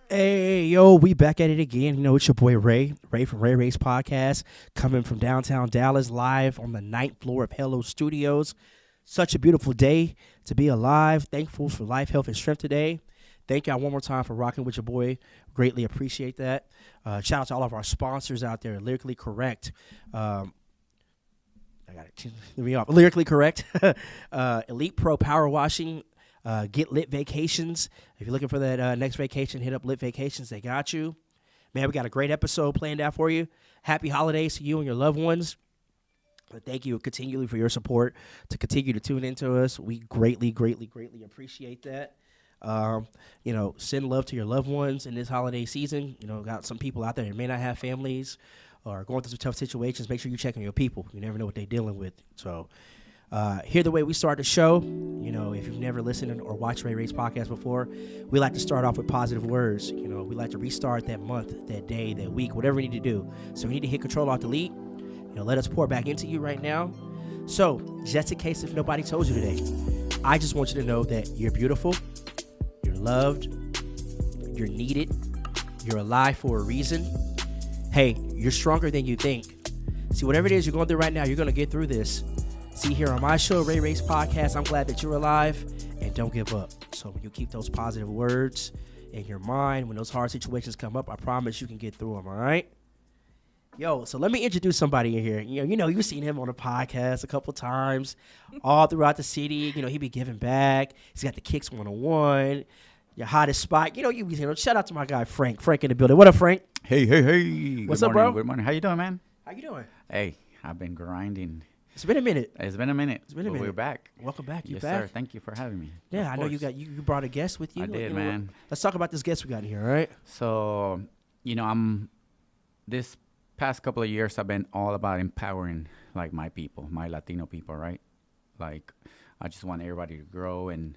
Hey, yo, we back at it again. You know, it's your boy Ray from Ray Ray's podcast, coming from downtown Dallas, live on the ninth floor of Hello Studios. Such a beautiful day to be alive. Thankful for life, health, and strength today. Thank y'all one more time for rocking with your boy. Greatly appreciate that. Shout out to all of our sponsors out there. Lyrically Correct. I got it. Let me off. Lyrically Correct. Elite Pro Power Washing. Get Lit Vacations. If you're looking for that next vacation, hit up Lit Vacations. They got you. Man, we got a great episode planned out for you. Happy holidays to you and your loved ones. But thank you continually for your support, to continue to tune into us. We greatly appreciate that. Send love to your loved ones in this holiday season. You know, got some people out there that may not have families or going through some tough situations. Make sure you check on your people. You never know what they're dealing with. So, here the way we start the show. You know, if you've never listened or watched Ray Ray's podcast before, we like to start off with positive words. You know, we like to restart that month, that day, that week, whatever we need to do. So we need to hit Control Alt Delete. You know, let us pour back into you right now. So, just in case if nobody told you today, I just want you to know that you're beautiful, you're loved, you're needed, you're alive for a reason. Hey, you're stronger than you think. See, whatever it is you're going through right now, you're going to get through this. See, here on my show, Ray Ray's podcast, I'm glad that you're alive, and don't give up. So when you keep those positive words in your mind, when those hard situations come up, I promise you can get through them, all right? Yo, so let me introduce somebody in here. You've seen him on the podcast a couple times, all throughout the city. You know, he be giving back. He's got the Kicks 101, your hottest spot. Shout out to my guy, Frank. Frank in the building. What up, Frank? Hey. What's Good up, morning, bro? Good morning. How you doing, man? How you doing? Hey, I've been grinding. It's been a minute. It's been a minute. It's been a minute. We're back. Welcome back. You Yes, back? sir. Thank you for having me. Yeah, Of I know you course. you brought a guest with you. I did, man. Let's talk about this guest we got here, all right? So, I'm this past couple of years I've been all about empowering like my people, my Latino people, right? Like I just want everybody to grow, and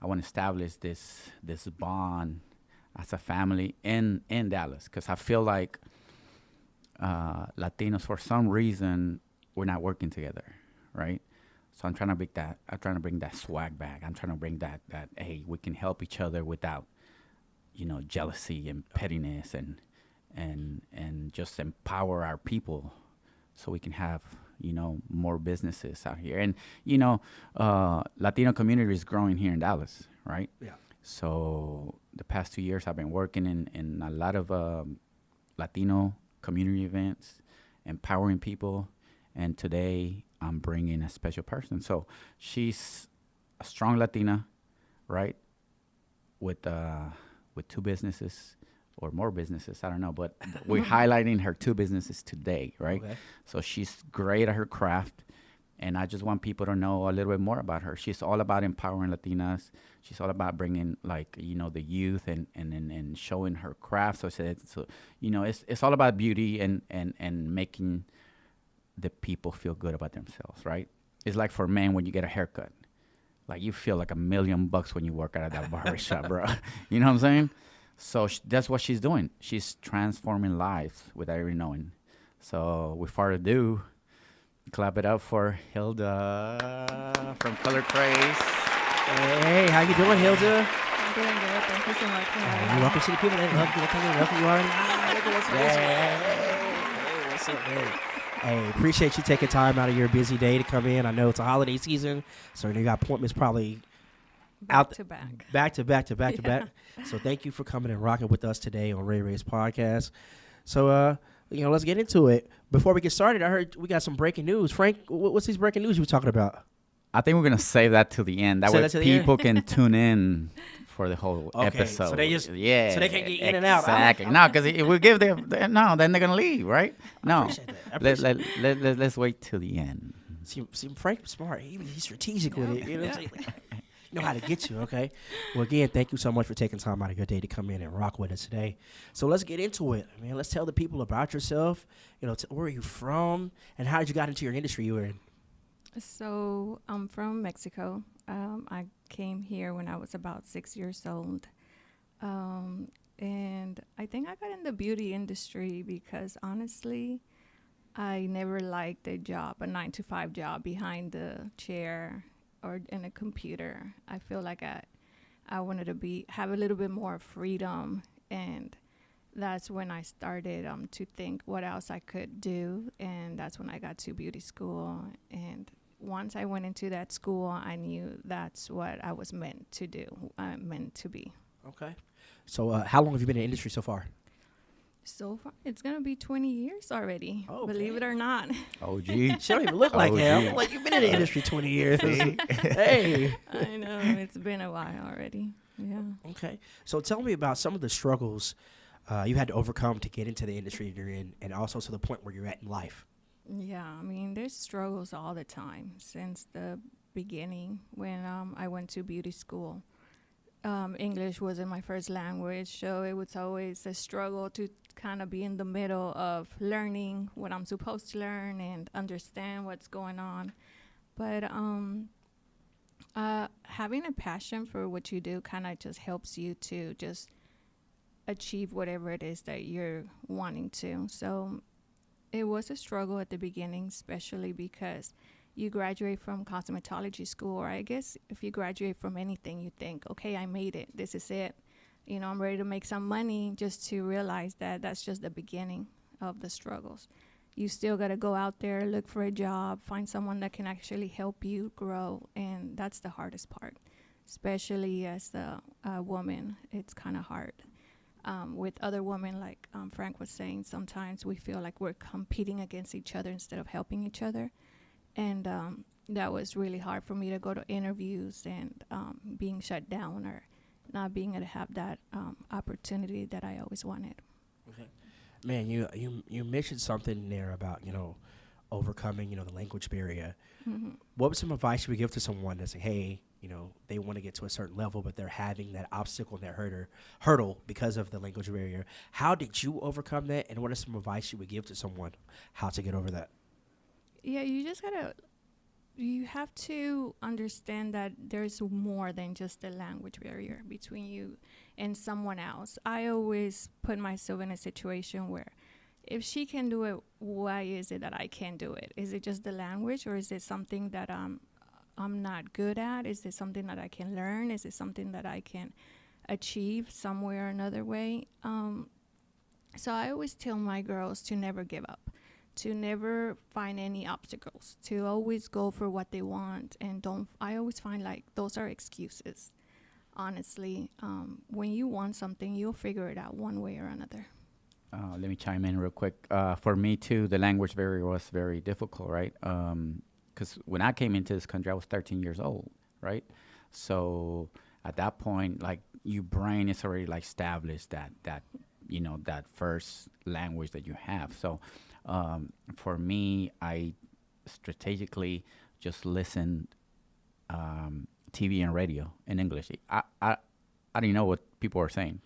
I want to establish this bond as a family in Dallas, because I feel like Latinos, for some reason, we're not working together, right? So I'm trying to bring that swag back. I'm trying to bring that hey, we can help each other without, jealousy and pettiness, and just empower our people so we can have, more businesses out here. And, Latino community is growing here in Dallas, right? Yeah. So the past 2 years I've been working in a lot of Latino community events, empowering people. And today I'm bringing a special person. So she's a strong Latina, right? With two businesses or more businesses, I don't know. But we're highlighting her two businesses today, right? Okay. So she's great at her craft. And I just want people to know a little bit more about her. She's all about empowering Latinas. She's all about bringing, the youth and showing her craft. So it's all about beauty and making the people feel good about themselves, right? It's like for men when you get a haircut. Like you feel like $1 million when you work out at that barbershop, bro. You know what I'm saying? So that's what she's doing. She's transforming lives without even knowing. So without further ado, clap it up for Hilda from Kraze. Hey, how you doing, Hilda? I'm doing good. Thank you so much for having You're me. welcome to the people that love you. That love you already. Hey, what's up, man? Hey, appreciate you taking time out of your busy day to come in. I know it's a holiday season, so you got appointments probably Back to back. So thank you for coming and rocking with us today on Ray Ray's podcast. So, let's get into it. Before we get started, I heard we got some breaking news. Frank, what's these breaking news you were talking about? I think we're going to save that to the end. That way people can tune in for the whole episode. So they so they can't get in and out. Exactly. No, because if we give them, then they're going to leave, right? No. Let's wait till the end. See, Frank was smart. He's strategic with it. You know what I'm saying? Know how to get you, okay? Well, again, thank you so much for taking time out of your day to come in and rock with us today. So let's get into it, man. Let's tell the people about yourself. Where are you from, and how did you got into your industry you were in? So I'm from Mexico. I came here when I was about 6 years old. And I think I got in the beauty industry because honestly, I never liked a 9-to-5 job behind the chair or in a computer. I feel like I wanted to have a little bit more freedom And that's when I started to think what else I could do. And that's when I got to beauty school. And once I went into that school, I knew that's what I was meant to do, meant to be. Okay. So how long have you been in the industry so far? So far, it's going to be 20 years already, Oh, believe okay. it or not. Oh, gee. She don't even look like Oh, him. gee. Like, you've been in the industry 20 years. Hey. I know, it's been a while already. Yeah. Okay. So tell me about some of the struggles you had to overcome to get into the industry you're in, and also to the point where you're at in life. Yeah, I mean, there's struggles all the time since the beginning when I went to beauty school. English wasn't my first language, so it was always a struggle to kind of be in the middle of learning what I'm supposed to learn and understand what's going on. But having a passion for what you do kind of just helps you to just achieve whatever it is that you're wanting to. So it was a struggle at the beginning, especially because you graduate from cosmetology school, or I guess if you graduate from anything, you think, okay, I made it. This is it. You know, I'm ready to make some money, just to realize that that's just the beginning of the struggles. You still got to go out there, look for a job, find someone that can actually help you grow. And that's the hardest part, especially as a woman. It's kind of hard. With other women, like Frank was saying, sometimes we feel like we're competing against each other instead of helping each other. And that was really hard for me to go to interviews and being shut down or not being able to have that opportunity that I always wanted. Okay. Man, you mentioned something there about, overcoming, the language barrier. Mm-hmm. What would some advice you would give to someone that's like, hey, they want to get to a certain level, but they're having that obstacle and that hurdle because of the language barrier? How did you overcome that? And what are some advice you would give to someone how to get over that? Yeah, you have to understand that there's more than just the language barrier between you and someone else. I always put myself in a situation where if she can do it, why is it that I can't do it? Is it just the language, or is it something that I'm not good at? Is it something that I can learn? Is it something that I can achieve somewhere or another way? So I always tell my girls to never give up, to never find any obstacles, to always go for what they want. And I always find like those are excuses. Honestly, when you want something, you'll figure it out one way or another. Let me chime in real quick. For me, too, the language barrier was very difficult, right? Because when I came into this country, I was 13 years old, right? So at that point, like, your brain is already, like, established that that first language that you have. So for me, I strategically just listened TV and radio in English. I didn't know what people were saying,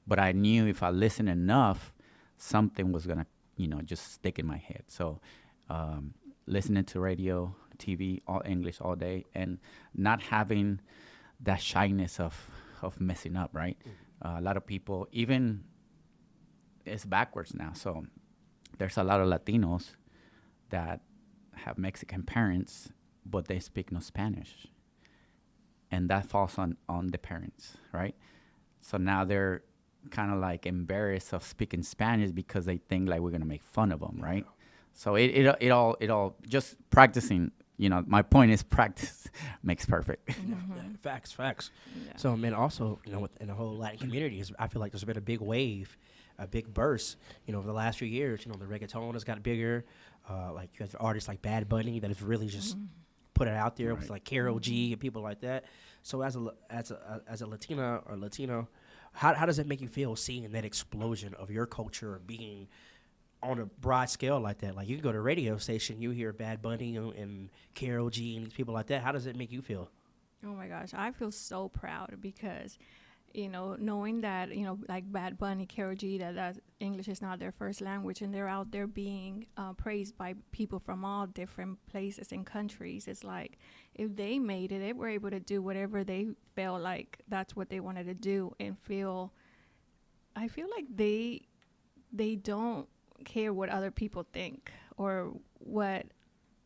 but I knew if I listened enough, something was gonna, just stick in my head. So listening to radio, TV, all English all day, and not having that shyness of messing up, right? A lot of people, even it's backwards now. So there's a lot of Latinos that have Mexican parents, but they speak no Spanish. And that falls on the parents, right? So now they're kind of like embarrassed of speaking Spanish because they think like we're going to make fun of them, right? So it all just practicing, my point is practice makes perfect. Mm-hmm. Facts. Yeah. So, man, also, in the whole Latin community, I feel like there's been a big wave, a big burst, over the last few years. The reggaeton has got bigger. Like, you have artists like Bad Bunny that have really just put it out there, with like Karol G and people like that. So as a Latina or Latino, how does it make you feel seeing that explosion of your culture being on a broad scale like that? Like, you can go to a radio station, you hear Bad Bunny and Karol G and these people like that. How does it make you feel? Oh my gosh, I feel so proud because, knowing that, like Bad Bunny, Karol G, that English is not their first language and they're out there being praised by people from all different places and countries. It's like, if they made it, they were able to do whatever they felt like that's what they wanted to do and I feel like they don't care what other people think or what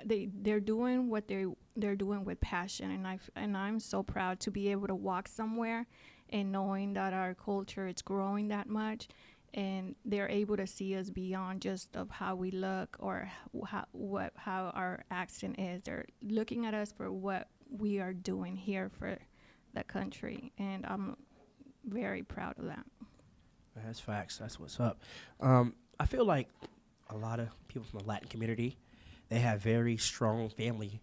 they're doing what they're doing with passion, and I'm so proud to be able to walk somewhere and knowing that our culture is growing that much, and they're able to see us beyond just of how we look or how our accent is. They're looking at us for what we are doing here for the country, and I'm very proud of that. That's facts. That's what's up. I feel like a lot of people from the Latin community, they have very strong family,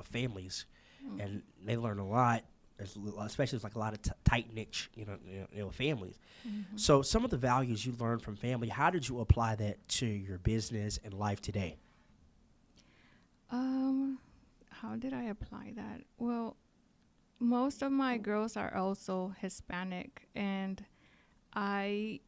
families, and they learn a lot. Especially it's like a lot of tight knit, families. Mm-hmm. So some of the values you learned from family, how did you apply that to your business and life today? How did I apply that? Well, most of my girls are also Hispanic, and I,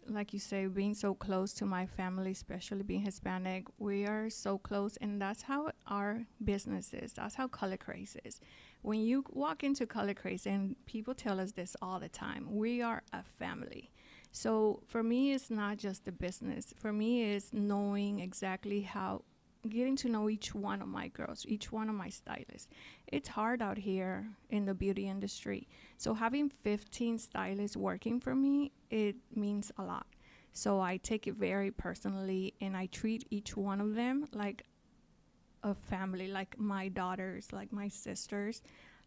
like you say, being so close to my family, especially being Hispanic, we are so close, and that's how our business is. That's how Color Kraze is. When you walk into Color Kraze, and people tell us this all the time, we are a family. So for me, it's not just the business. For me, it's knowing exactly how, getting to know each one of my girls, each one of my stylists. It's hard out here in the beauty industry. So having 15 stylists working for me, it means a lot. So I take it very personally, and I treat each one of them like a family, like my daughters, like my sisters.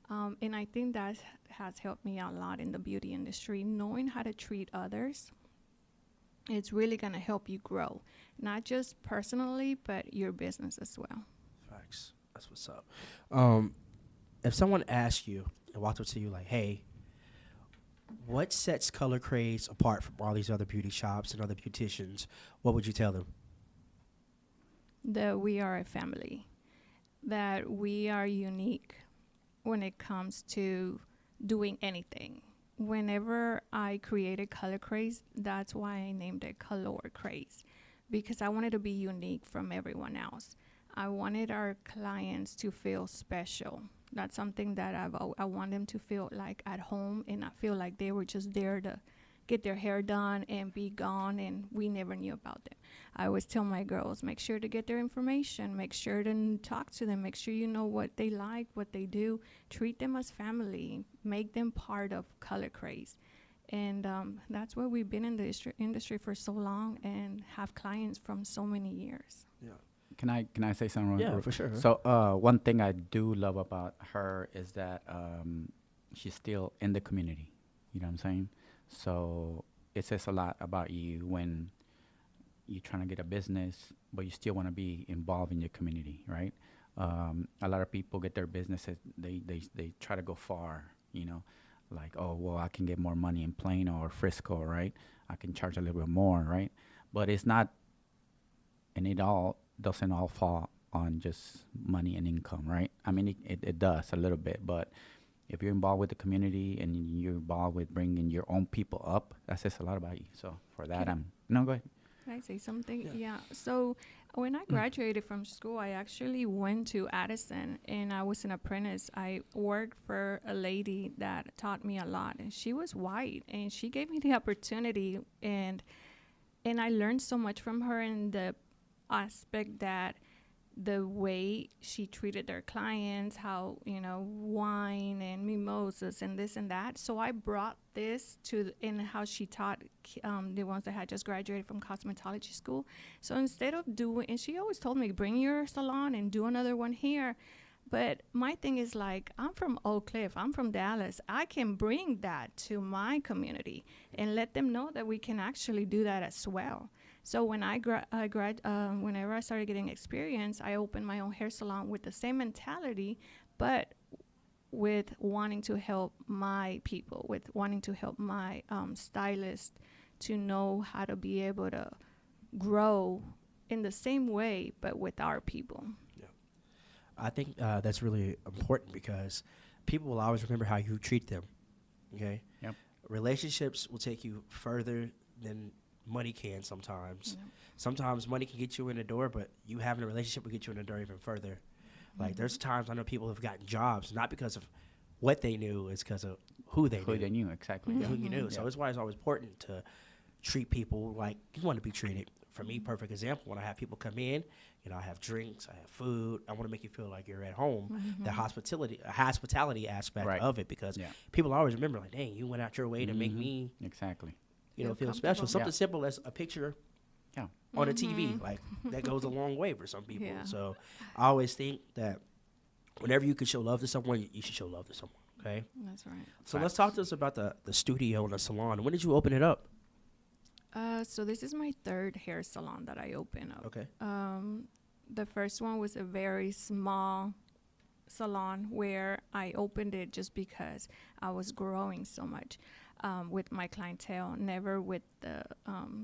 And I think that has helped me a lot in the beauty industry. Knowing how to treat others, it's really going to help you grow, not just personally, but your business as well. Facts. That's what's up. If someone asked you and walked up to you like, hey, what sets Color Kraze apart from all these other beauty shops and other beauticians, what would you tell them? That we are a family, that we are unique when it comes to doing anything. Whenever I created Color Kraze, that's why I named it Color Kraze, because I wanted to be unique from everyone else. I wanted our clients to feel special. That's something that I want them to feel like at home and not feel like they were just there to get their hair done and be gone, and we never knew about them. I always tell my girls, make sure to get their information, make sure to talk to them, make sure you know what they like, what they do, treat them as family, make them part of Color Kraze. And that's why we've been in the industry for so long and have clients from so many years. Yeah. Can I say something? Yeah, for sure. So one thing I do love about her is that she's still in the community. You know what I'm saying? So it says a lot about you when you're trying to get a business, but you still want to be involved in your community, right? A lot of people get their businesses, they try to go far, like, oh, well, I can get more money in Plano or Frisco, right? I can charge a little bit more, right? But it's not, and it all doesn't all fall on just money and income, right? I mean, it does a little bit, but if you're involved with the community and you're involved with bringing your own people up, that says a lot about you. So for that, no, go ahead. Can I say something? Yeah. So when I graduated from school, I actually went to Addison, and I was an apprentice. I worked for a lady that taught me a lot, and she was white, and she gave me the opportunity, and I learned so much from her in the aspect that the way she treated their clients, how, wine and mimosas and this and that. So I brought this in how she taught the ones that had just graduated from cosmetology school. So instead of and she always told me, bring your salon and do another one here. But my thing is, like, I'm from Oak Cliff, I'm from Dallas. I can bring that to my community and let them know that we can actually do that as well. So when whenever I started getting experience, I opened my own hair salon with the same mentality, but with wanting to help my people, with wanting to help my stylists to know how to be able to grow in the same way, but with our people. Yeah. I think that's really important because people will always remember how you treat them. Okay. Yep. Relationships will take you further than money can sometimes. Yeah. Sometimes money can get you in the door, but you having a relationship will get you in the door even further. Like, there's times I know people have gotten jobs not because of what they knew, it's because of who they knew. Exactly. Who you knew. So that's why it's always important to treat people like you want to be treated for me, perfect example, when I have people come in, I have drinks, I have food. I want to make you feel like you're at home. The hospitality aspect Right. of it, because Yeah. people always remember, like, dang, you went out your way to make me, Exactly. Feel feel comfortable. special. Something Yeah. simple as a picture Yeah. on a TV, like that goes a long way for some people. Yeah. So I always think that whenever you can show love to someone, you should show love to someone. Okay. That's right. So let's talk to us about the studio and the salon. When did you open it up? So this is my third hair salon that I open up. Okay. The first one was a very small salon where I opened it just because I was growing so much with my clientele, never with the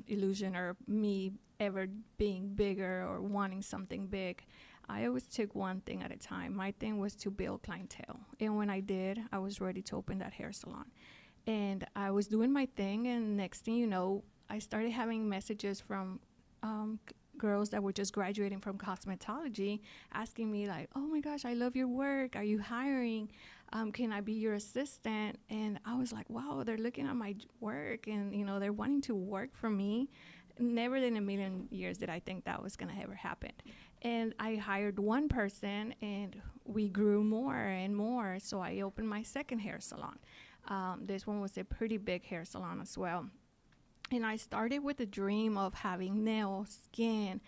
illusion or me ever being bigger or wanting something big. I always took one thing at a time. My thing was to build clientele. And when I did, I was ready to open that hair salon. And I was doing my thing, and next thing you know, I started having messages from girls that were just graduating from cosmetology asking me like, oh my gosh, I love your work. Are you hiring? Can I be your assistant? And I was like, wow, they're looking at my work and, they're wanting to work for me. Never in a million years did I think that was going to ever happen. And I hired one person and we grew more and more. So I opened my second hair salon. This one was a pretty big hair salon as well. And I started with a dream of having nails, skin.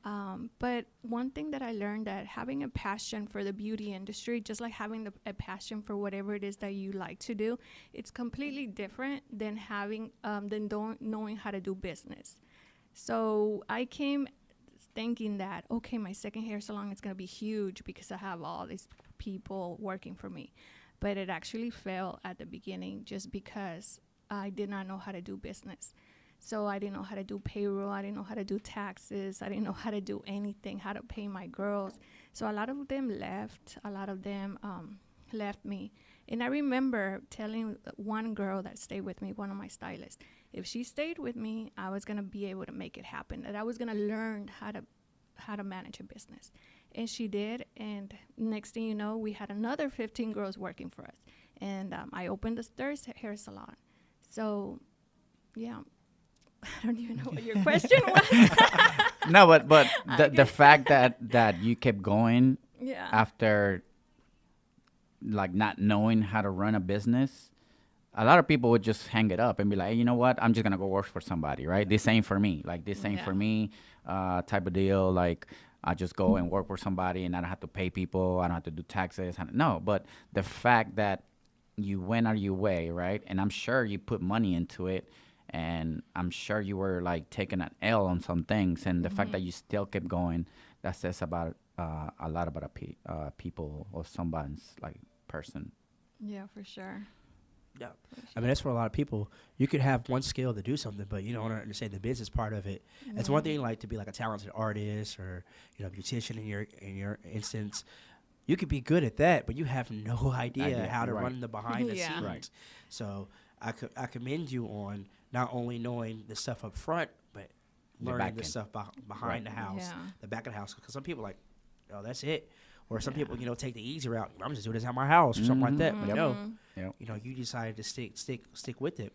But one thing that I learned, that having a passion for the beauty industry, just like having a passion for whatever it is that you like to do, it's completely different than knowing how to do business. So I came thinking that, okay, my second hair salon is going to be huge because I have all these people working for me. But it actually failed at the beginning just because I did not know how to do business. So I didn't know how to do payroll. I didn't know how to do taxes. I didn't know how to do anything, how to pay my girls. So a lot of them left. A lot of them left me. And I remember telling one girl that stayed with me, one of my stylists, if she stayed with me, I was going to be able to make it happen, that I was going to learn how to manage a business. And she did. And next thing you know, we had another 15 girls working for us. And I opened the third hair salon. So, yeah. I don't even know what your question was. No, but the fact that you kept going Yeah. after like not knowing how to run a business, a lot of people would just hang it up and be like, hey, you know what? I'm just gonna go work for somebody, right? This ain't for me. Like this ain't for me, type of deal. Like I just go and work for somebody and I don't have to pay people. I don't have to do taxes. No, but the fact that you went out of your way, right? And I'm sure you put money into it. And I'm sure you were like taking an L on some things, and the fact that you still kept going, that says about a lot about people or someone's like person. Yeah, for sure. Yeah. I mean, that's for a lot of people. You could have one skill to do something, but you don't understand the business part of it. Yeah. It's one thing like to be like a talented artist or beautician in your instance. You could be good at that, but you have no idea how to run the behind the scenes. Right. So I commend you on not only knowing the stuff up front, but learning the stuff behind the house, the back of the house. Because some people are like, oh, that's it. Or some people, take the easy route. I'm just doing this at my house or something like that. But no, you decided to stick with it.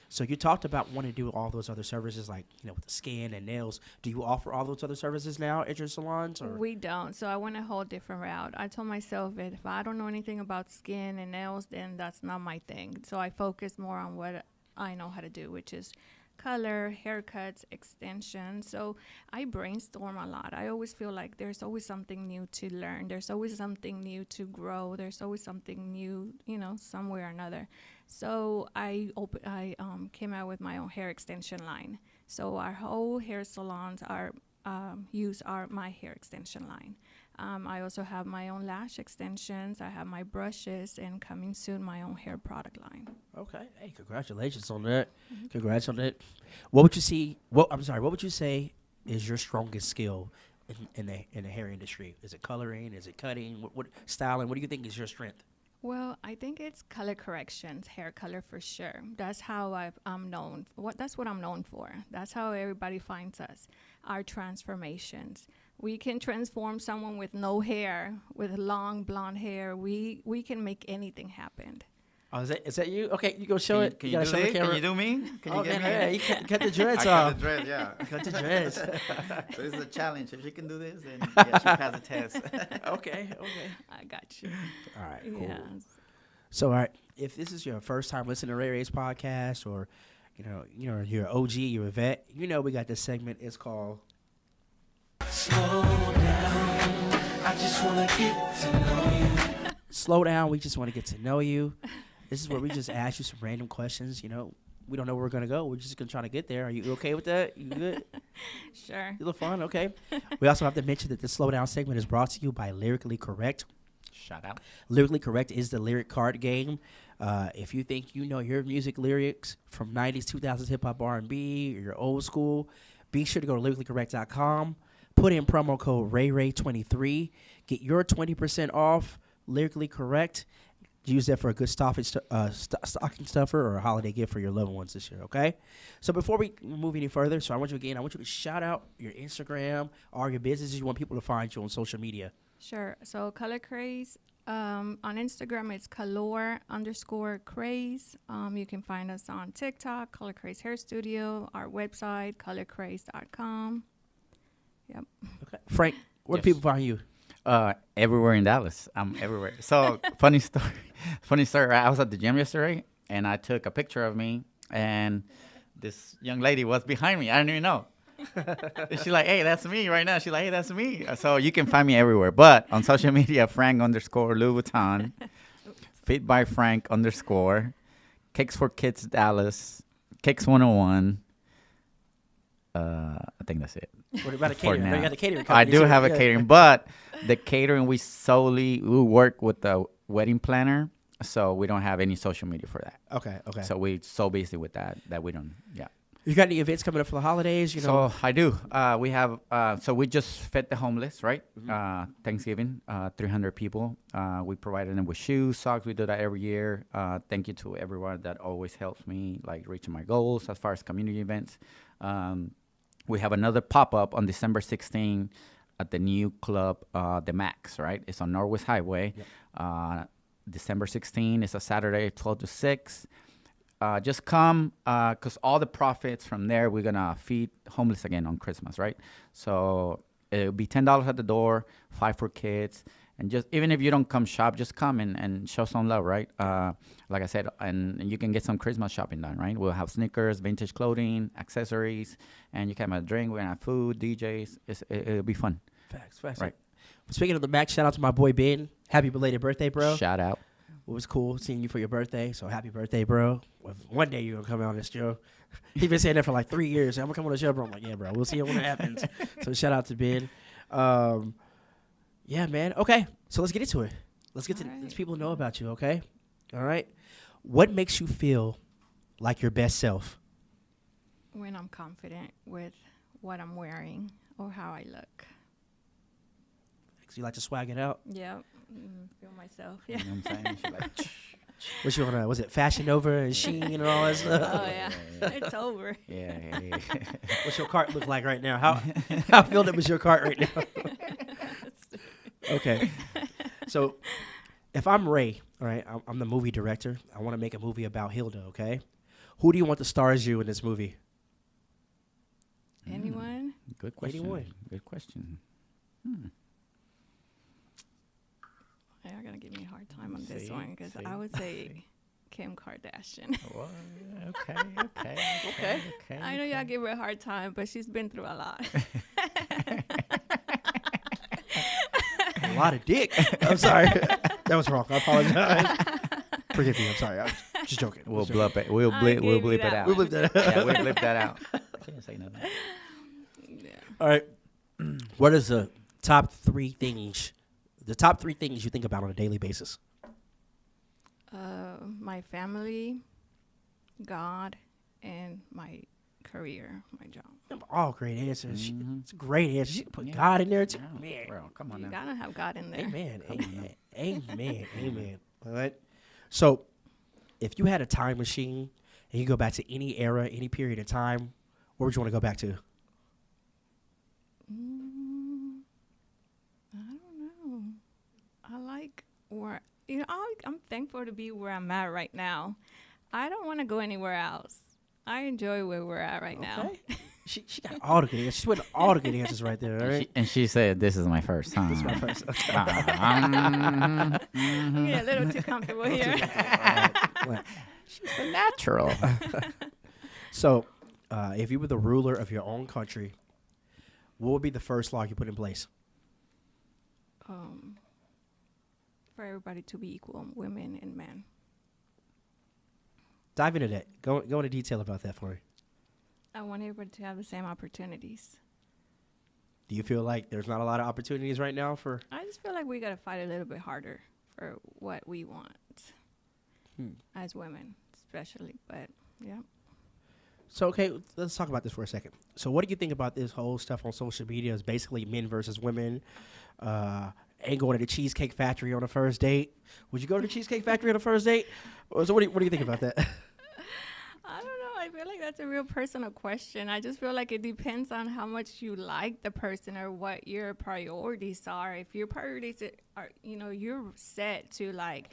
So you talked about wanting to do all those other services, like with the skin and nails. Do you offer all those other services now at your salons? Or? We don't. So I went a whole different route. I told myself that if I don't know anything about skin and nails, then that's not my thing. So I focused more on what I know how to do, which is color, haircuts, extensions. So I brainstorm a lot. I always feel like there's always something new to learn. There's always something new to grow. There's always something new, somewhere or another. So I came out with my own hair extension line. So our whole hair salons use my hair extension line. I also have my own lash extensions. I have my brushes, and coming soon, my own hair product line. Okay. Hey, congratulations on that. Mm-hmm. Congrats on that. What would you say is your strongest skill in the hair industry? Is it coloring? Is it cutting? What styling? What do you think is your strength? Well, I think it's color corrections, hair color for sure. That's how I'm known. That's what I'm known for. That's how everybody finds us. Our transformations. We can transform someone with no hair, with long blonde hair. We can make anything happen. Oh, is that you? Okay, you go show it. Can You you gotta do show the this? Can camera. you do me? Can Oh, you get man, me? yeah, you cut the dreads I off. cut the dreads, yeah. Cut the dreads. So this is a challenge. If she can do this, then yeah, she passed the test. Okay. I got you. All right, cool. Yes. So, all right, if this is your first time listening to Ray Ray's podcast, or you're an OG, you're a vet, we got this segment. It's called Slow Down. I just want to get to know you. Slow down. We just want to get to know you. This is where we just ask you some random questions. We don't know where we're gonna go. We're just gonna try to get there. Are you okay with that? You good? Sure. You look fun. Okay. We also have to mention that the Slow Down segment is brought to you by Lyrically Correct. Shout out. Lyrically Correct is the lyric card game. If you think you know your music lyrics from 90s, 2000s hip-hop, R&B, or your old school, be sure to go to lyricallycorrect.com. Put in promo code RayRay23. Get your 20% off Lyrically Correct. Use that for a good stocking stuffer or a holiday gift for your loved ones this year, okay? So before we move any further, I want you to shout out your Instagram or your businesses you want people to find you on social media. Sure. So Color Kraze. On Instagram, it's color_Kraze. You can find us on TikTok, Color Kraze Hair Studio, our website, colorkraze.com. Yep. Okay. Frank, where do people find you? Everywhere in Dallas. I'm everywhere. So funny story. I was at the gym yesterday, and I took a picture of me, and this young lady was behind me. I didn't even know. She's like, "Hey, that's me right now." She's like, "Hey, that's me." So you can find me everywhere, but on social media, Frank_Louis Vuitton, Fit by Frank _ Cakes for Kids Dallas, Cakes 101. I think that's it. What about a catering? You got a catering I company, do too. have a Yeah. catering, but the catering we work with the wedding planner, so we don't have any social media for that. Okay. So we so busy with that we don't. Yeah. You got any events coming up for the holidays? So I do. We have. So we just fed the homeless, right? Thanksgiving, 300 people. We provided them with shoes, socks. We do that every year. Thank you to everyone that always helps me, like reaching my goals as far as community events. We have another pop-up on December 16th at the new club, the Max, right? It's on Northwest Highway. Yep. December 16th is a Saturday, 12 to 6. Just come, because all the profits from there, we're going to feed homeless again on Christmas, right? So it'll be $10 at the door, $5 for kids. And just even if you don't come shop, just come and show some love, right? Like I said, and you can get some Christmas shopping done, right? We'll have sneakers, vintage clothing, accessories, and you can have a drink. We're going to have food, DJs. It'll be fun. Facts. Right. Speaking of the Max, shout out to my boy Ben. Happy belated birthday, bro. Shout out. It was cool seeing you for your birthday. So happy birthday, bro. One day you're going to come out on this show. He's been saying that for like 3 years. I'm going to come on the show, bro. I'm like, yeah, bro. We'll see when it happens. So shout out to Ben. Yeah, man. Okay. So let's get into it. Let's people know about you, okay? All right. What makes you feel like your best self? When I'm confident with what I'm wearing or how I look. So you like to swag it out? Yep. Feel myself. Yeah. You know what I'm saying? She's like, What you wanna? Was it Fashion Nova and Shein and all that stuff? Oh yeah. It's over. yeah. What's your cart look like right now? How filled up is your cart right now? Okay. So if I'm Ray, all right, I'm the movie director. I want to make a movie about Hilda, okay? Who do you want to star as you in this movie? Anyone? Good question. Anyone. Good question. They're going to give me a hard time on this See, one because see, I would say Kim Kardashian. Well, okay. I know y'all give her a hard time, but she's been through a lot. A lot of dick. I'm sorry. That was wrong. I apologize. Forgive me. I'm sorry. I'm just joking. We'll blip it. We'll bleep it out. We'll bleep that out. Yeah, we'll bleep that out. I didn't say nothing. Yeah. All right. What is the top three things you think about on a daily basis? My family, God, and my career, my job. All great answers. Mhm. It's a great answer. She put Yeah. God in there too. Yeah, Man. bro, come on You now. gotta have God in there. Amen. Amen. All right. So, if you had a time machine and you go back to any era, any period of time, where would you want to go back to? I don't know. I like where I'm thankful to be where I'm at right now. I don't want to go anywhere else. I enjoy where we're at right now. Okay. She got all the good answers. She went all the good answers right there. All right. And she said, "This is my first time." This is my first. Okay. I'm getting a little too comfortable here. Well, She's a natural. so, if you were the ruler of your own country, what would be the first law you put in place? For everybody to be equal, women and men. Dive into that. Go into detail about that for me. I want everybody to have the same opportunities. Do you feel like there's not a lot of opportunities right now for? I just feel like we got to fight a little bit harder for what we want as women, especially. But yeah. So, okay, let's talk about this for a second. So, what do you think about this whole stuff on social media? Is basically men versus women. Ain't going to the Cheesecake Factory on a first date. Would you go to the Cheesecake Factory on a first date? So, what do you think about that? I don't know. I feel like that's a real personal question. I just feel like it depends on how much you like the person or what your priorities are. If your priorities are, you're set to like,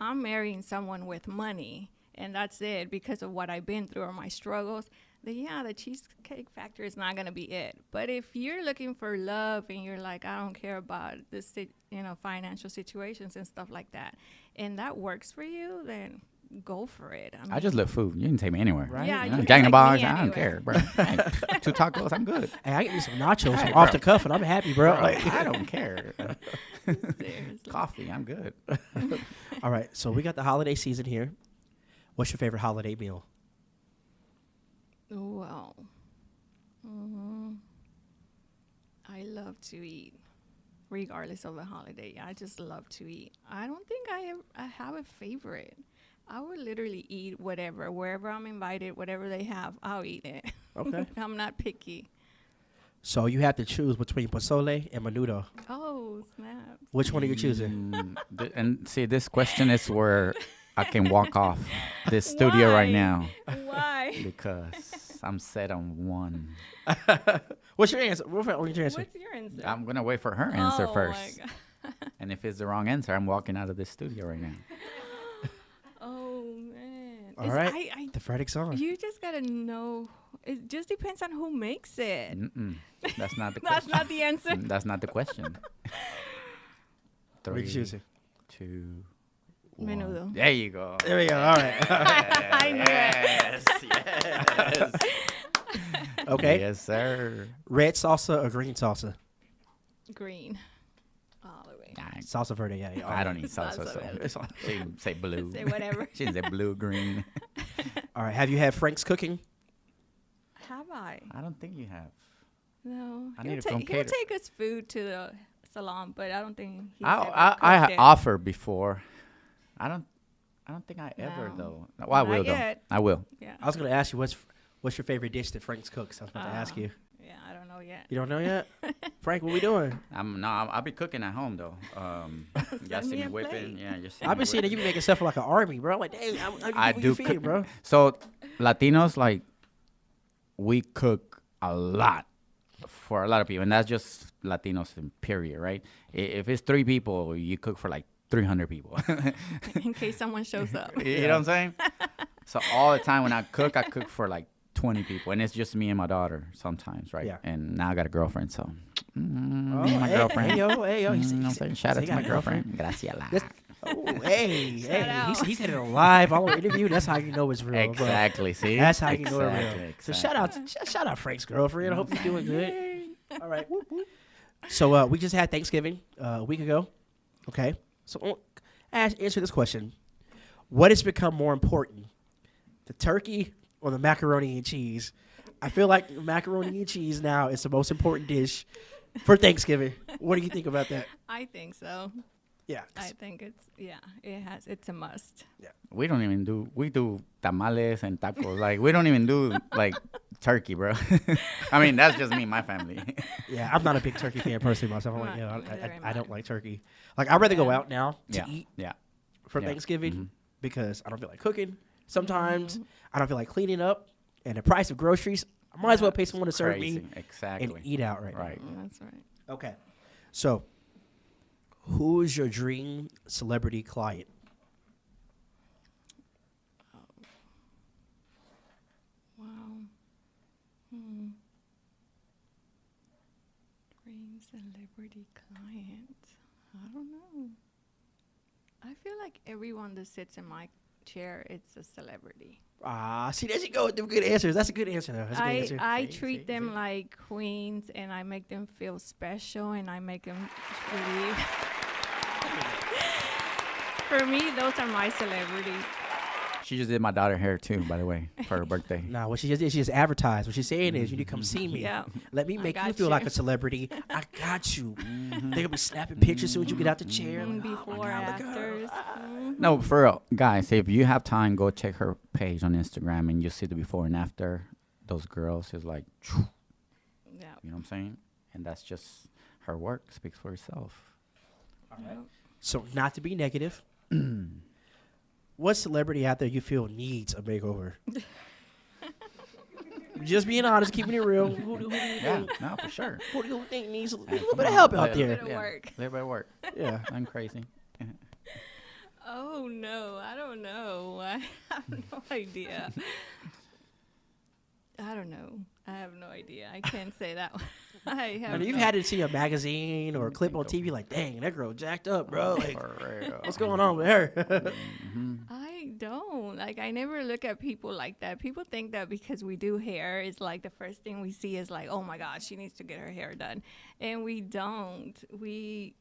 I'm marrying someone with money and that's it because of what I've been through or my struggles, then yeah, the Cheesecake Factory is not going to be it. But if you're looking for love and you're like, I don't care about this, financial situations and stuff like that, and that works for you, then go for it. I mean, I just love food. You can take me anywhere. Right. Yeah, You know, you Jack in the can Box, take me I don't anywhere. care, bro. Hey, 2 tacos, I'm good. Hey, I get me some nachos Hey, from bro. off the cuff, and I'm happy, bro. Bro, Like, I don't care. Seriously. Coffee, I'm good. all right, so we got the holiday season here. What's your favorite holiday meal? Well, I love to eat, regardless of the holiday. I just love to eat. I don't think I have a favorite. I would literally eat whatever, wherever I'm invited, whatever they have, I'll eat it. Okay. I'm not picky. So you have to choose between pozole and menudo. Oh, snaps. Which one are you choosing? And see, this question is where I can walk off this studio right Why? now Why? because I'm set on one. What's your answer? What's your answer? What's your answer? I'm going to wait for her answer Oh, first. my God. And if it's the wrong answer, I'm walking out of this studio right now. Oh, man. All right. I The verdict song. You just gotta know. It just depends on who makes it. Mm-mm. That's not the That's question. not the answer. That's not the question. What are you 3, choosing? 2, Menudo. 1. There you go. There we go. All right. I knew it. Yes, yes. Okay. Yes, sir. Red salsa or green salsa? Green. All the way. Nah, Salsa verde, yeah. yeah. I don't eat Salsa salsa, so verde. she can say blue. Say whatever. She can say blue, green. All right. Have you had Frank's cooking? Have I? I don't think you have. No. I need to He'll come cater. take us food to the salon, but I don't think he's I ever cooked it. offered before. I don't think I ever No. though. Well, I Not will though. yet. I will. Yeah. I was going to ask you what's your favorite dish that Frank's cooks. I was about to ask you. Yeah, I don't know yet. You don't know yet? Frank, what we doing? I'll be cooking at home though. Y'all see me me a whipping. plate. Yeah, just. I've been seeing that you be making stuff for like an army, bro. I'm like, dang, I who do you feeding, cook, bro. So Latinos, like, we cook a lot for a lot of people, and that's just Latinos in period, right? If it's 3 people, you cook for like 300 people. In case someone shows up. You know what I'm saying? So all the time when I cook for like 20 people, and it's just me and my daughter sometimes, right? Yeah. And now I got a girlfriend, so my hey, girlfriend. Hey, yo. You know what I'm saying? Shout so out you to got my a girlfriend. Graciela. This- Oh, hey, hey. out. He's hitting it live all over interview. That's how you know it's real, bro. Exactly. See, That's how you know it's Exactly, real. So exactly. shout out Frank's girlfriend. I hope you're doing good. All right. So we just had Thanksgiving a week ago. Okay. So answer this question: what has become more important, the turkey or the macaroni and cheese? I feel like macaroni and cheese now is the most important dish for Thanksgiving. What do you think about that? I think so. Yeah. I think it's a must. We don't even do tamales and tacos. Like, we don't even do like turkey, bro. I mean, that's just me and my family. Yeah, I'm not a big turkey fan personally myself. I'm like, Not very I don't much. like turkey. Like, I'd rather go Yeah. out now to Yeah. eat Yeah. for Yeah. Thanksgiving because I don't feel like cooking. Sometimes I don't feel like cleaning up, and the price of groceries, I might as well pay someone to serve Crazy. me Exactly. and eat out right, Right. That's right. now. Okay, so Who is your dream celebrity client? Wow. Dream celebrity client. I don't know. I feel like everyone that sits in my chair, it's a celebrity. See, there you go with them good answers. That's a good answer, though. That's a good answer. I treat them like queens, and I make them feel special, and I make them believe. For me, those are my celebrities. She just did my daughter hair too, by the way, for her birthday. Nah, what she just did, she just advertised. What she's saying is, you need to come see me. Yeah. Let me make you got feel you. like a celebrity. I got you. They're gonna be snapping pictures soon as you get out the chair. Like, oh my Before, God, look at her. afters. No, for real, guys. If you have time, go check her page on Instagram, and you'll see the before and after. Those girls is like, Yeah. you know what I'm saying? And that's just her work speaks for itself. Yep. So, not to be negative, what celebrity out there you feel needs a makeover? Just being honest, keeping it real. Who do you Yeah, think? no, for sure. Who do you think needs a Hey, little come bit of on. help out Yeah. there? Bit of work. A little bit of work. Yeah. I'm crazy. Oh no, I don't know. I have no idea. I don't know. I have no idea. I can't say that one. I have. I mean, you've no- had to see a magazine or a clip on TV, like, dang, that girl jacked up, bro. Like, For real. what's going on with her? I don't. Like, I never look at people like that. People think that because we do hair, it's like the first thing we see is like, oh my gosh, she needs to get her hair done. And we don't. We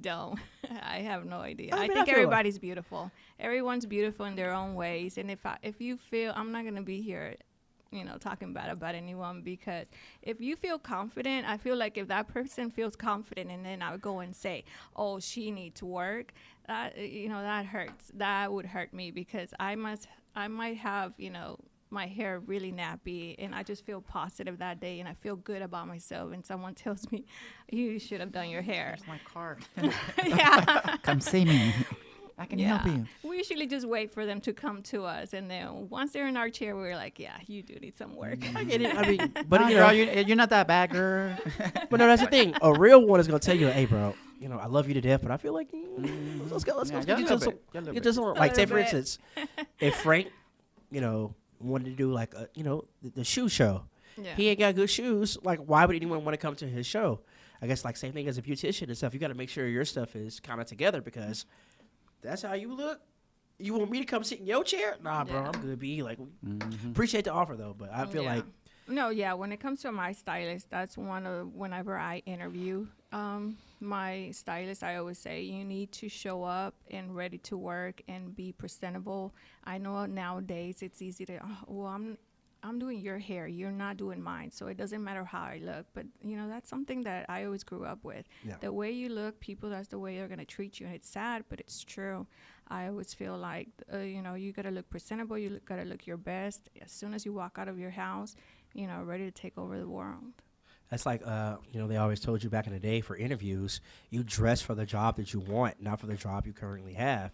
don't. I have no idea. I I mean, I think feel everybody's beautiful. Everyone's beautiful in their own ways. And if you feel, I'm not going to be here, talking bad about anyone, because if you feel confident, I feel like if that person feels confident and then I would go and say, oh, she needs to work, that hurts. That would hurt me, because I might have, my hair really nappy, and I just feel positive that day, and I feel good about myself, and someone tells me, you should have done your hair. Here's my card. Yeah. Come see me. I can help you. We usually just wait for them to come to us, and then once they're in our chair, we're like, yeah, you do need some work. I get it. I mean, But but girl, you're not that bad, girl. but no, that's the thing. A real one is gonna tell you, hey, bro, I love you to death, but I feel like let's go Yeah, get just a you little bit. get this one. Like, say for little bit. instance, if Frank, wanted to do like the shoe show, Yeah. he ain't got good shoes. Like, why would anyone want to come to his show? I guess like same thing as a beautician and stuff. You got to make sure your stuff is kind of together, because that's how you look. You want me to come sit in your chair? Nah, bro, Yeah. I'm good. Be like, appreciate the offer though, but I feel Yeah. like No, yeah. When it comes to my stylist, that's whenever I interview my stylist, I always say you need to show up and ready to work and be presentable. I know nowadays it's easy to, I'm doing your hair, you're not doing mine, so it doesn't matter how I look. But that's something that I always grew up with. Yeah. The way you look, people, that's the way they're gonna treat you, and it's sad, but it's true. I always feel like you gotta look presentable, gotta look your best as soon as you walk out of your house, ready to take over the world. that's like they always told you back in the day for interviews, you dress for the job that you want, not for the job you currently have.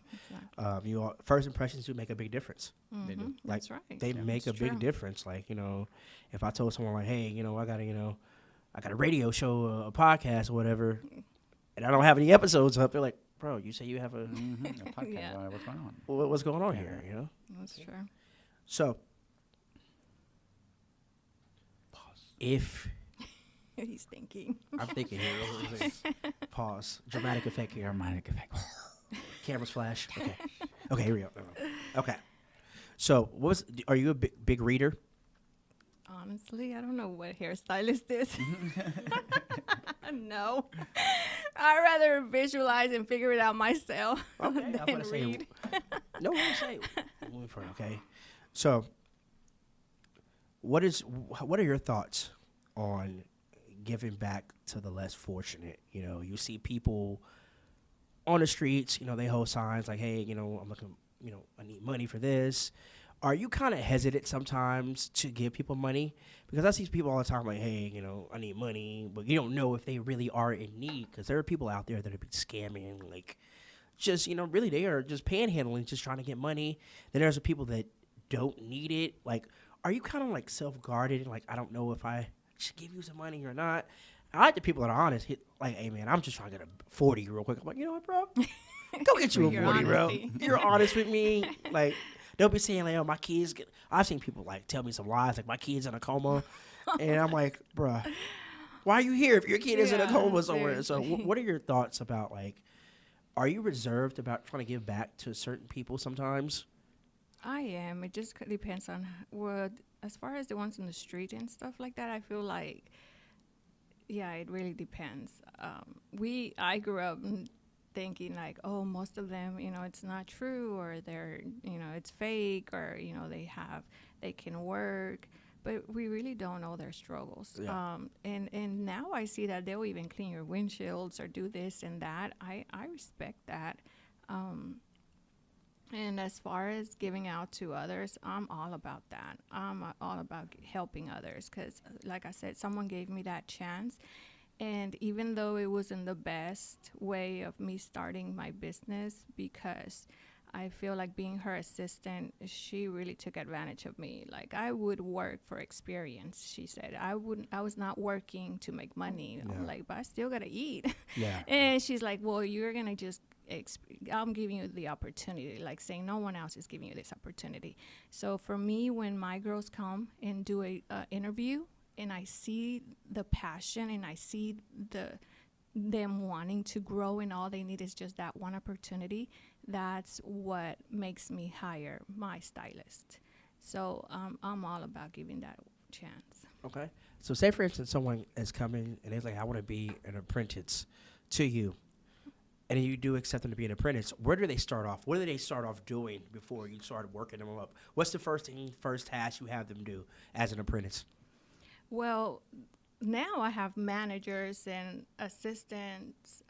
Exactly. First impressions do make a big difference. They do. Like, That's right. They make a It's big true. difference. Like, if I told someone like, hey, I got a radio show, a podcast or whatever, and I don't have any episodes up, they're like, bro, you say you have a A podcast. Yeah. What's going on? what's going on here, That's true. So if He's thinking. I'm thinking here, pause, dramatic effect here, Dramatic effect. cameras flash. Okay, here we go. Okay, so are you a big reader? Honestly, I don't know what hairstylist is. No. I'd rather visualize and figure it out myself Okay, I'm than gonna say read. no. I'm say moving forward. Okay, so what are your thoughts on giving back to the less fortunate? You see people on the streets. They hold signs like, "Hey, I'm looking. I need money for this." Are you kind of hesitant sometimes to give people money? Because I see people all the time like, hey, I need money, but you don't know if they really are in need, because there are people out there that are scamming, like, just, really they are just panhandling, just trying to get money. Then there's the people that don't need it. Like, are you kind of like self-guarded and like, I don't know if I should give you some money or not? I like the people that are honest. Like, hey, man, I'm just trying to get a 40 real quick. I'm like, you know what, bro? Go get you a Your 40, bro. honesty. You're honest with me. Like, don't be saying, like, oh, my kids get. I've seen people, like, tell me some lies, like, my kid's in a coma. And I'm like, bruh, why are you here if your kid is in a coma somewhere? So, seriously. what are your thoughts about, like, are you reserved about trying to give back to certain people sometimes? I am. It just depends on what, as far as the ones in the street and stuff like that, I feel like, yeah, it really depends. I grew up thinking like, oh, most of them, it's not true, or they're, it's fake, or, they can work, but we really don't know their struggles. Yeah. And now I see that they'll even clean your windshields or do this and that. I respect that. And as far as giving out to others, I'm all about that. I'm all about helping others because, like I said, someone gave me that chance. And even though it wasn't the best way of me starting my business, because I feel like being her assistant, she really took advantage of me. Like, I would work for experience, she said. I was not working to make money. Yeah. I'm like, but I still got to eat. Yeah. And she's like, well, you're going to just I'm giving you the opportunity, like saying no one else is giving you this opportunity. So for me, when my girls come and do a interview and I see the passion and I see them wanting to grow and all they need is just that one opportunity, that's what makes me hire my stylist. So I'm all about giving that chance. Okay. So say, for instance, someone is coming and they're like, I want to be an apprentice to you. And you do accept them to be an apprentice. Where do they start off? What do they start off doing before you started working them up? What's the first task you have them do as an apprentice? Well, now I have managers and assistants,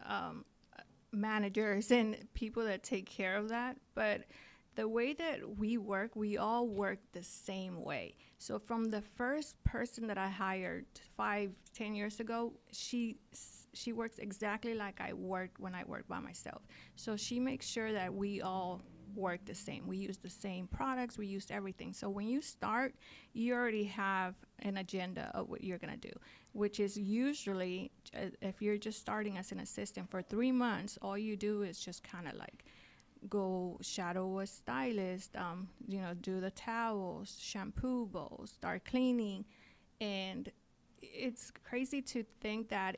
managers and people that take care of that. But the way that we work, we all work the same way. So from the first person that I hired 5-10 years ago, she works exactly like I worked when I worked by myself. So she makes sure that we all work the same. We use the same products. We use everything. So when you start, you already have an agenda of what you're going to do, which is usually, if you're just starting as an assistant for 3 months, all you do is just kind of like go shadow a stylist, do the towels, shampoo bowls, start cleaning. And it's crazy to think that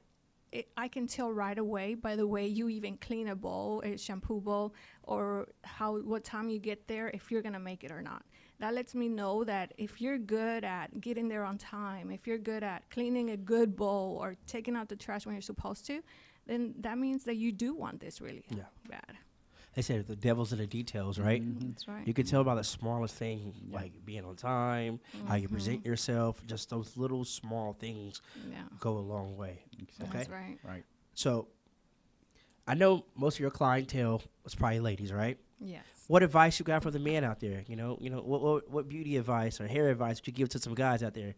I can tell right away by the way you even clean a bowl, a shampoo bowl, or what time you get there, if you're going to make it or not. That lets me know that if you're good at getting there on time, if you're good at cleaning a good bowl or taking out the trash when you're supposed to, then that means that you do want this really bad. They say the devil's in the details, right? Mm-hmm. That's right. You can tell by the smallest thing, like being on time, how you present yourself. Just those little small things go a long way. Exactly. Okay? That's right. Right. So I know most of your clientele is probably ladies, right? Yes. What advice you got for the men out there? What beauty advice or hair advice would you give to some guys out there?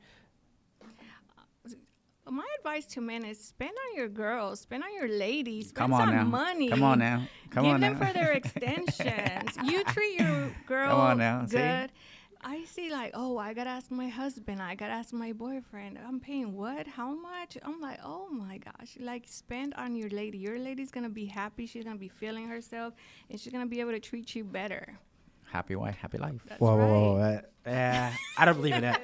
My advice to men is spend on your girls, spend on your ladies, spend Come on some now. money. Come on now. Come Give on them now. for their extensions. You treat your girl Come on now. See? good. I see like, oh, I got to ask my husband. I got to ask my boyfriend. I'm paying what? How much? I'm like, oh, my gosh. Like, spend on your lady. Your lady's going to be happy. She's going to be feeling herself, and she's going to be able to treat you better. Happy wife, happy life. That's Whoa. I don't believe in that.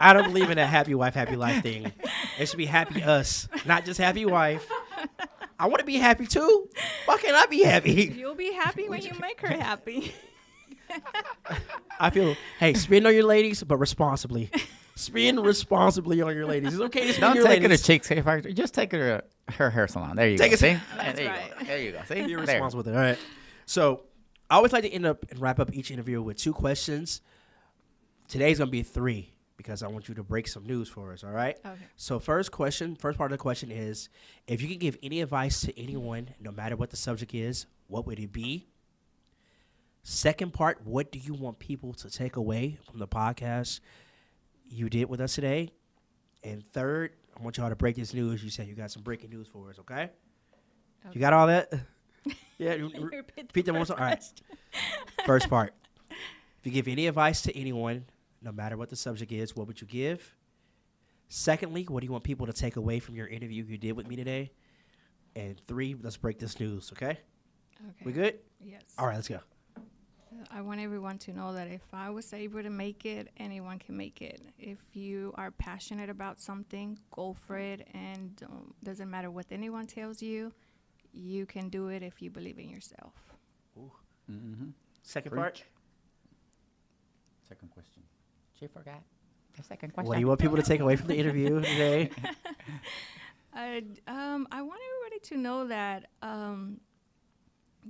I don't believe in that happy wife, happy life thing. It should be happy us, not just happy wife. I want to be happy too. Why can't I be happy? You'll be happy when you make her happy. I feel, hey, spend on your ladies, but responsibly. Spend responsibly on your ladies. It's okay to spend Don't your take her to ladies. Chick's Hair Factory. Just take her to her hair salon. There you Take go. it- See? That's there you right. go. There you go. See? You're There. responsible with it. All right. So I always like to end up and wrap up each interview with 2 questions. Today's going to be 3 because I want you to break some news for us. All right. Okay. So first part of the question is, if you could give any advice to anyone, no matter what the subject is, what would it be? Second part, what do you want people to take away from the podcast you did with us today? And third, I want y'all to break this news. You said you got some breaking news for us, okay? You got all that? Yeah. Repeat them one more time. All right. First part. If you give any advice to anyone, no matter what the subject is, what would you give? Secondly, what do you want people to take away from your interview you did with me today? And 3, let's break this news, okay? Okay. We good? Yes. All right, let's go. I want everyone to know that if I was able to make it, anyone can make it. If you are passionate about something, go for it, and doesn't matter what anyone tells you, you can do it if you believe in yourself. Ooh. Mm-hmm. Second Preach. part. Second question. She forgot the second question. What do you want people to take away from the interview today? I want everybody to know that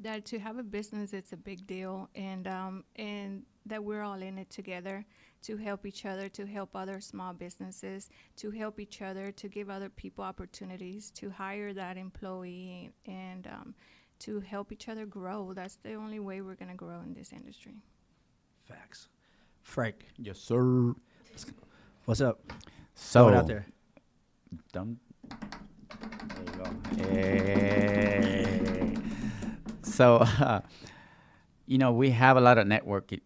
that to have a business, it's a big deal, and that we're all in it together to help each other, to help other small businesses, to help each other, to give other people opportunities, to hire that employee, and to help each other grow. That's the only way we're going to grow in this industry. Facts. Frank, Yes, sir. what's up? So Throw it out there. Done. There you go. Hey. So, we have a lot of networking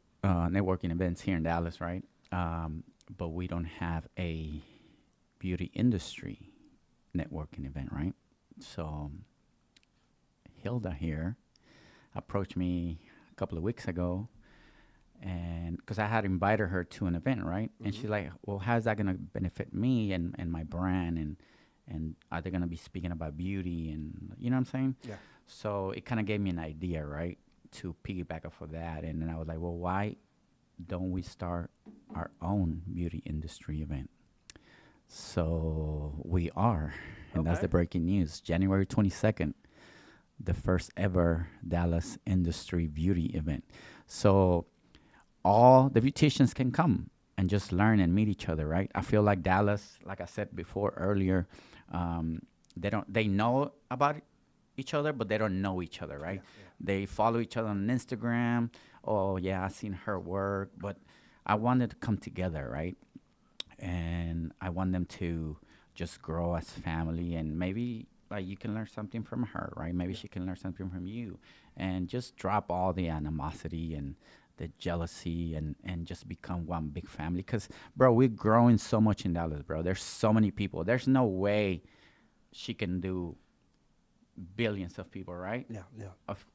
events here in Dallas, right? But we don't have a beauty industry networking event, right? So, Hilda here approached me a couple of weeks ago, and because I had invited her to an event, right? Mm-hmm. And she's like, well, how's that going to benefit me and my brand? And are they going to be speaking about beauty? And you know what I'm saying? Yeah. So it kind of gave me an idea, right, to piggyback off of that. And then I was like, well, why don't we start our own beauty industry event? So we are. And that's the breaking news. January 22nd, the first ever Dallas industry beauty event. So all the beauticians can come and just learn and meet each other, right? I feel like Dallas, like I said before earlier, they know about each other, but they don't know each other, right? Yeah. They follow each other on Instagram. Oh, yeah, I've seen her work. But I wanted to come together, right? And I want them to just grow as family, and maybe like you can learn something from her, right? Maybe she can learn something from you, and just drop all the animosity and the jealousy and just become one big family. Because, bro, we're growing so much in Dallas, bro. There's so many people. There's no way she can do billions of people, right? Yeah.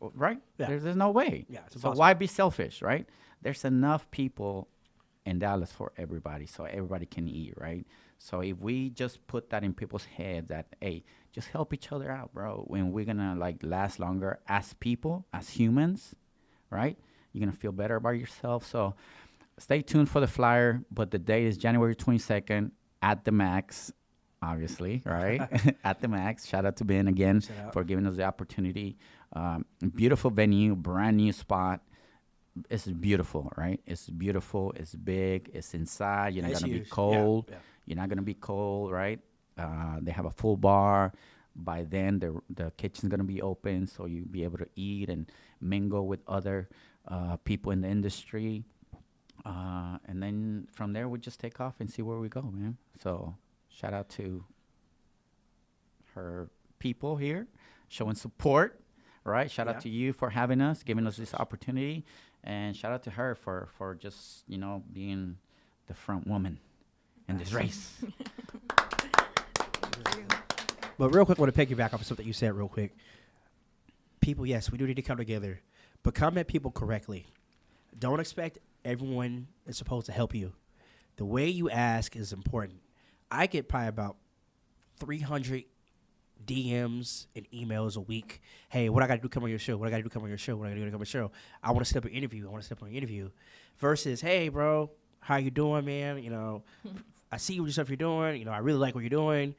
Right? Yeah. There's no way. Yeah, it's so impossible. why be selfish, right? There's enough people in Dallas for everybody, so everybody can eat, right? So if we just put that in people's heads that, hey, just help each other out, bro, when we're going to, like, last longer as people, as humans, right? You're going to feel better about yourself. So stay tuned for the flyer, but the date is January 22nd at the Max, obviously, right? At the Max. Shout out to Ben again for giving us the opportunity. Beautiful venue, brand new spot. It's beautiful, right? It's beautiful. It's big. It's inside. You're not going to be cold. Yeah. You're not going to be cold, right? They have a full bar. By then, the kitchen's going to be open, so you'll be able to eat and mingle with other people in the industry. And then from there, we just take off and see where we go, man. So shout out to her people here showing support, right? Shout out to you for having us, giving us this opportunity. And shout out to her for just, being the front woman in this race. But real quick, I want to piggyback off of something you said real quick. People, yes, we do need to come together, but come at people correctly. Don't expect everyone is supposed to help you. The way you ask is important. I get probably about 300 DMs and emails a week. Hey, what I got to do to come on your show? What I got to do to come on your show? What I got to do to come on your show? I want to set up an interview. Versus, hey, bro, how you doing, man? I see what stuff you're doing. I really like what you're doing.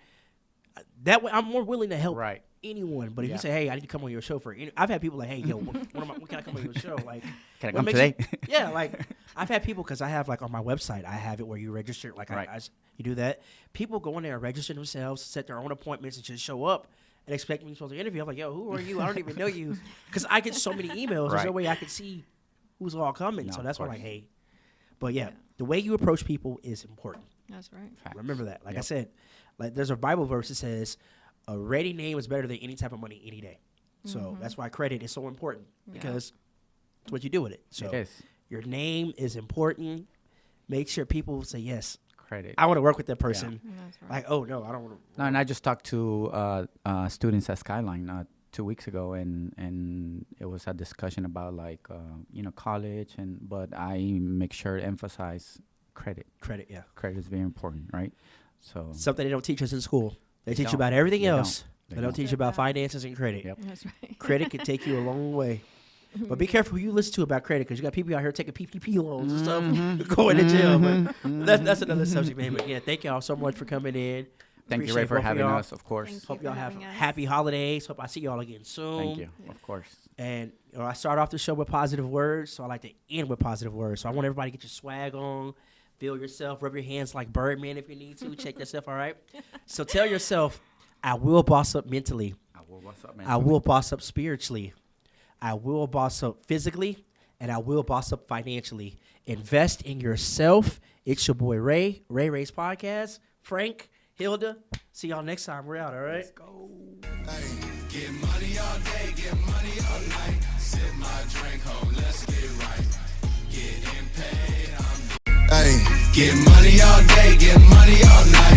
That way, I'm more willing to help anyone. But if you say, hey, I need to come on your show I've had people like, hey, yo, when can I come on your show? Like, can I come today? Like, I've had people, because I have, like, on my website, I have it where you register. Like, you do that. People go in there and register themselves, set their own appointments, and just show up and expect me to interview. I'm like, yo, who are you? I don't even know you. Because I get so many emails. There's no way I can see who's all coming. No, so that's why I'm like, hey. But, the way you approach people is important. That's right. Facts. Remember that. Like I said, like there's a Bible verse that says, a ready name is better than any type of money any day. So that's why credit is so important, because it's what you do with it. So your name is important. Make sure people say yes. credit. I want to work with that person. That's right. Like, oh no, I don't want to. No, and I just talked to students at Skyline 2 weeks ago, and it was a discussion about like college, but I make sure to emphasize credit. Credit, yeah. Credit is very important, right? So Something they don't teach us in school. They teach you don't. about everything They else. don't. They don't teach you about finances and credit. Yep. That's right. Credit can take you a long way. But be careful who you listen to about credit, because you got people out here taking PPP loans and stuff, going to jail. But that's another subject, man. But yeah, thank y'all so much for coming in. thank you, Appreciate Ray, for both of having y'all. us. Of course. Thank you. Hope y'all for have having us. happy holidays. Hope I see y'all again soon. Thank you. Yes. Of course. And I start off the show with positive words, so I like to end with positive words. So I want everybody to get your swag on, feel yourself, rub your hands like Birdman if you need to. Check yourself, all right? So tell yourself, I will boss up mentally. I will boss up spiritually. I will boss up physically. And I will boss up financially. Invest in yourself. It's your boy Ray. Ray's podcast. Frank, Hilda. See y'all next time. We're out, all right? Let's go. Hey, get money all day, get money all night. Sip my drink home, let's get right. Getting paid, Hey, get money all day, get money all night.